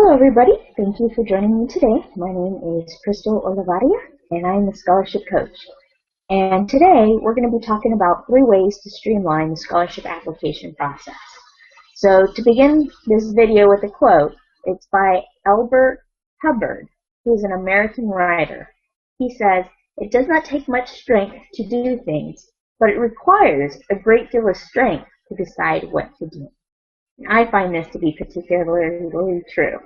Hello everybody, thank you for joining me today. My name is Crystal Olivarria and I'm the scholarship coach. And today we're going to be talking about 3 ways to streamline the scholarship application process. So to begin this video with a quote, it's by Albert Hubbard, who's an American writer. He says, "It does not take much strength to do things, but it requires a great deal of strength to decide what to do." I find this to be particularly true.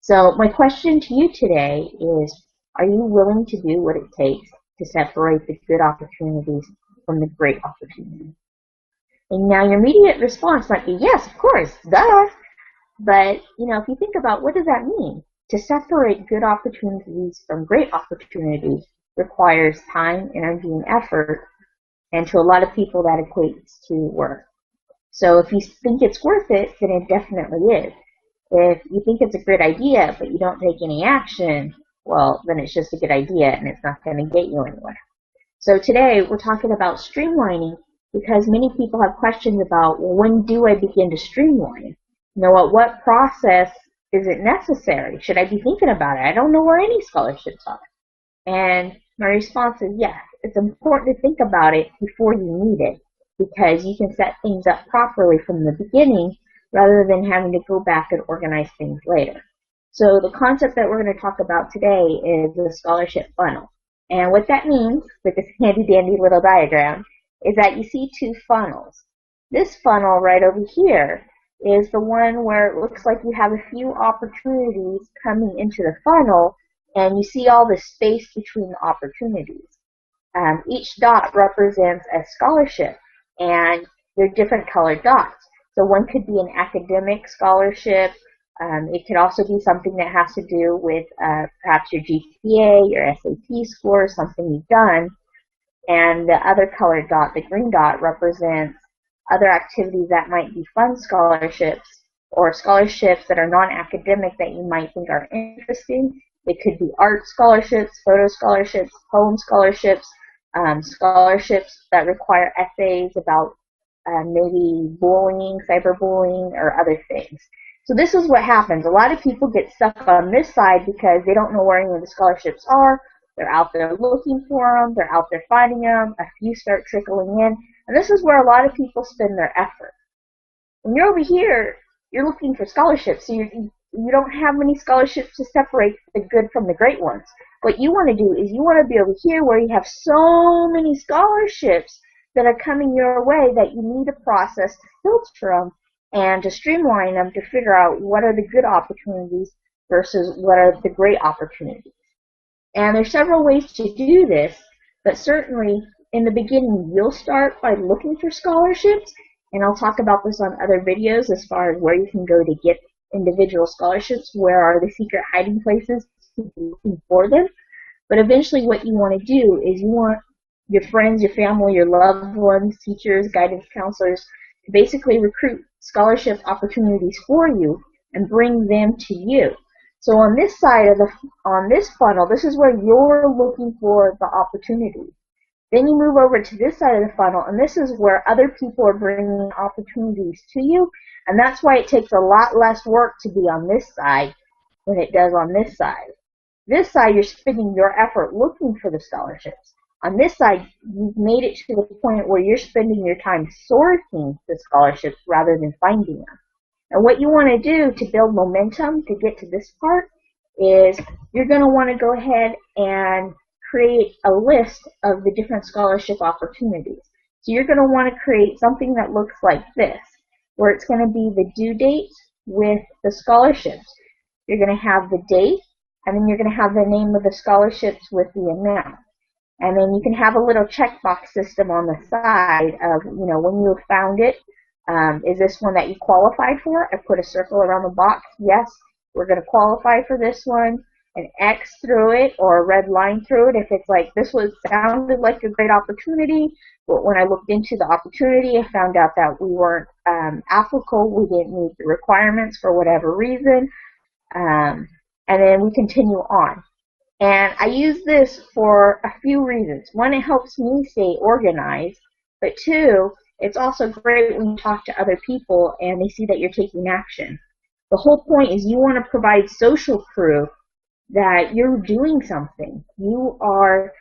So my question to you today is, are you willing to do what it takes to separate the good opportunities from the great opportunities? And now your immediate response might be, yes, of course, duh. But, if you think about what does that mean? To separate good opportunities from great opportunities requires time, energy, and effort. And to a lot of people that equates to work. So if you think it's worth it, then it definitely is. If you think it's a great idea, but you don't take any action, well, then it's just a good idea and it's not going to get you anywhere. So today we're talking about streamlining because many people have questions about, well, when do I begin to streamline? At what process is it necessary? Should I be thinking about it? I don't know where any scholarships are. And my response is yes, it's important to think about it before you need it, because you can set things up properly from the beginning rather than having to go back and organize things later. So the concept that we're going to talk about today is the scholarship funnel. And what that means, with this handy-dandy little diagram, is that you see 2 funnels. This funnel right over here is the one where it looks like you have a few opportunities coming into the funnel, and you see all the space between the opportunities. Each dot represents a scholarship, and they're different colored dots. So one could be an academic scholarship. It could also be something that has to do with perhaps your GPA, your SAT score, something you've done. And the other colored dot, the green dot, represents other activities that might be fun scholarships or scholarships that are non-academic that you might think are interesting. It could be art scholarships, photo scholarships, poem scholarships, scholarships that require essays about maybe bullying, cyberbullying, or other things. So this is what happens. A lot of people get stuck on this side because they don't know where any of the scholarships are. They're out there looking for them. They're out there finding them. A few start trickling in. And this is where a lot of people spend their effort. When you're over here, you're looking for scholarships. So you don't have many scholarships to separate the good from the great ones. What you want to do is you want to be over here where you have so many scholarships that are coming your way that you need a process to filter them and to streamline them to figure out what are the good opportunities versus what are the great opportunities. And there's several ways to do this, but certainly in the beginning you'll start by looking for scholarships, and I'll talk about this on other videos as far as where you can go to get individual scholarships, where are the secret hiding places to be looking for them. But eventually what you want to do is you want your friends, your family, your loved ones, teachers, guidance counselors to basically recruit scholarship opportunities for you and bring them to you. So on this side of on this funnel, this is where you're looking for the opportunities. Then you move over to this side of the funnel, and this is where other people are bringing opportunities to you, and that's why it takes a lot less work to be on this side than it does on this side. This side, you're spending your effort looking for the scholarships. On this side, you've made it to the point where you're spending your time sorting the scholarships rather than finding them. And what you want to do to build momentum to get to this part is you're going to want to go ahead and create a list of the different scholarship opportunities. So you're going to want to create something that looks like this, where it's going to be the due date with the scholarships. You're going to have the date, and then you're going to have the name of the scholarships with the amount. And then you can have a little checkbox system on the side of, when you have found it, is this one that you qualified for? I put a circle around the box. Yes, we're going to qualify for this one. An X through it or a red line through it if it's like this sounded like a great opportunity, but when I looked into the opportunity, I found out that we weren't applicable. We didn't meet the requirements for whatever reason. And then we continue on. And I use this for a few reasons. One, it helps me stay organized, but 2, it's also great when you talk to other people and they see that you're taking action. The whole point is you want to provide social proof that you're doing something. You are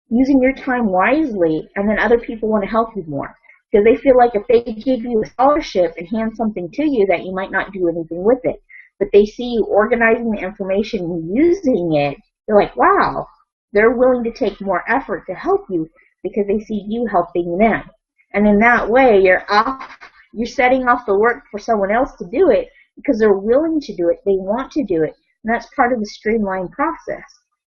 using your time wisely, and then other people want to help you more. Because they feel like if they give you a scholarship and hand something to you, that you might not do anything with it. But they see you organizing the information and using it, they're like, wow, they're willing to take more effort to help you because they see you helping them. And in that way, you're setting off the work for someone else to do it because they're willing to do it, they want to do it, and that's part of the streamline process.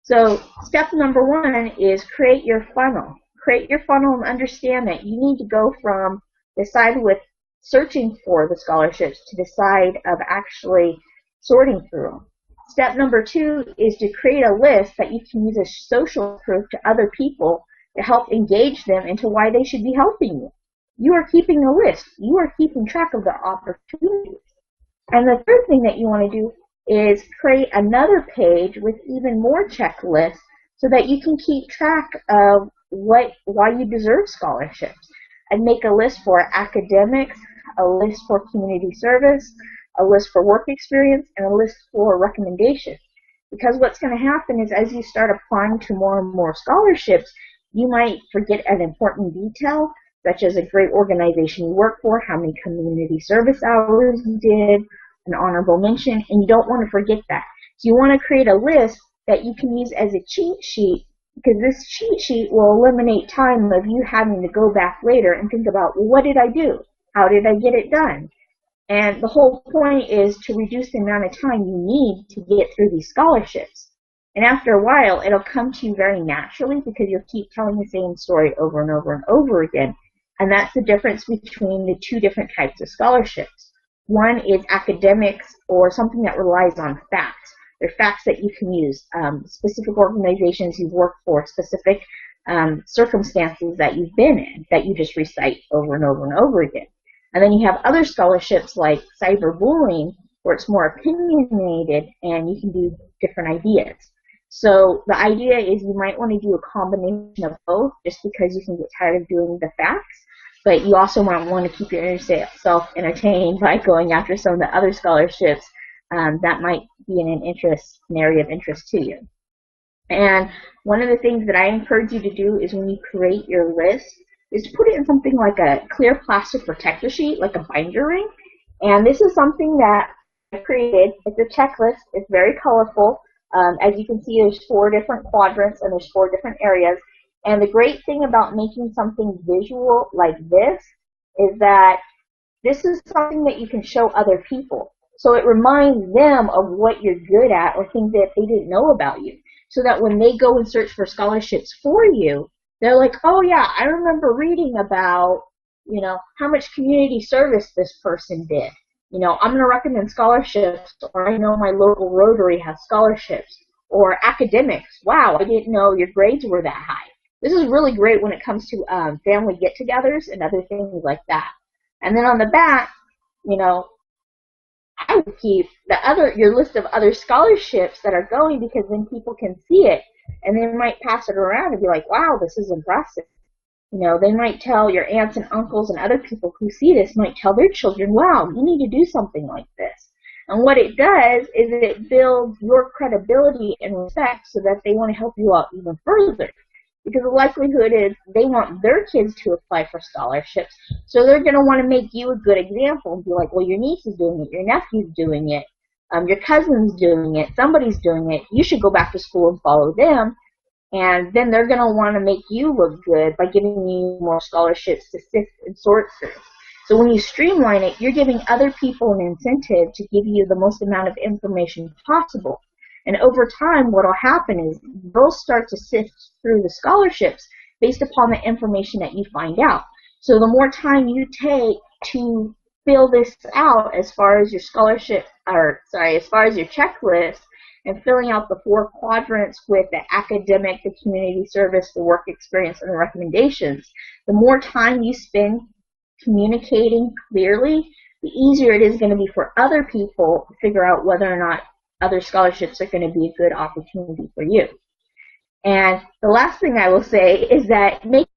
So step number 1 is create your funnel. Create your funnel and understand that you need to go from the side with searching for the scholarships to the side of actually sorting through them. Step number 2 is to create a list that you can use as social proof to other people to help engage them into why they should be helping you. You are keeping a list. You are keeping track of the opportunities. And the third thing that you want to do is create another page with even more checklists so that you can keep track of why you deserve scholarships. And make a list for academics, a list for community service, a list for work experience, and a list for recommendations. Because what's going to happen is as you start applying to more and more scholarships, you might forget an important detail, such as a great organization you work for, how many community service hours you did, an honorable mention, and you don't want to forget that. So you want to create a list that you can use as a cheat sheet, because this cheat sheet will eliminate time of you having to go back later and think about, well, what did I do? How did I get it done? And the whole point is to reduce the amount of time you need to get through these scholarships. And after a while, it'll come to you very naturally because you'll keep telling the same story over and over and over again. And that's the difference between the 2 different types of scholarships. One is academics or something that relies on facts. They're facts that you can use, specific organizations you've worked for, specific circumstances that you've been in that you just recite over and over and over again. And then you have other scholarships like cyberbullying where it's more opinionated and you can do different ideas. So the idea is you might want to do a combination of both just because you can get tired of doing the facts, but you also might want to keep yourself entertained by going after some of the other scholarships that might be in an area of interest to you. And one of the things that I encourage you to do is when you create your list is to put it in something like a clear plastic protector sheet, like a binder ring. And this is something that I created. It's a checklist. It's very colorful. As you can see, there's 4 different quadrants and there's 4 different areas. And the great thing about making something visual like this is that this is something that you can show other people. So it reminds them of what you're good at or things that they didn't know about you. So that when they go and search for scholarships for you, they're like, oh yeah, I remember reading about, how much community service this person did. I'm going to recommend scholarships, or I know my local Rotary has scholarships, or academics. Wow, I didn't know your grades were that high. This is really great when it comes to family get-togethers and other things like that. And then on the back, I would keep your list of other scholarships that are going because then people can see it and they might pass it around and be like, wow, this is impressive. They might tell your aunts and uncles and other people who see this might tell their children, wow, you need to do something like this. And what it does is it builds your credibility and respect so that they want to help you out even further. Because the likelihood is they want their kids to apply for scholarships, so they're going to want to make you a good example and be like, well, your niece is doing it, your nephew's doing it, your cousin's doing it, somebody's doing it, you should go back to school and follow them. And then they're going to want to make you look good by giving you more scholarships to sift and sort through. So when you streamline it, you're giving other people an incentive to give you the most amount of information possible. And over time, what will happen is they'll start to sift through the scholarships based upon the information that you find out. So the more time you take to fill this out as far as your as far as your checklist, and filling out the 4 quadrants with the academic, the community service, the work experience, and the recommendations, the more time you spend communicating clearly, the easier it is going to be for other people to figure out whether or not other scholarships are going to be a good opportunity for you. And the last thing I will say is that make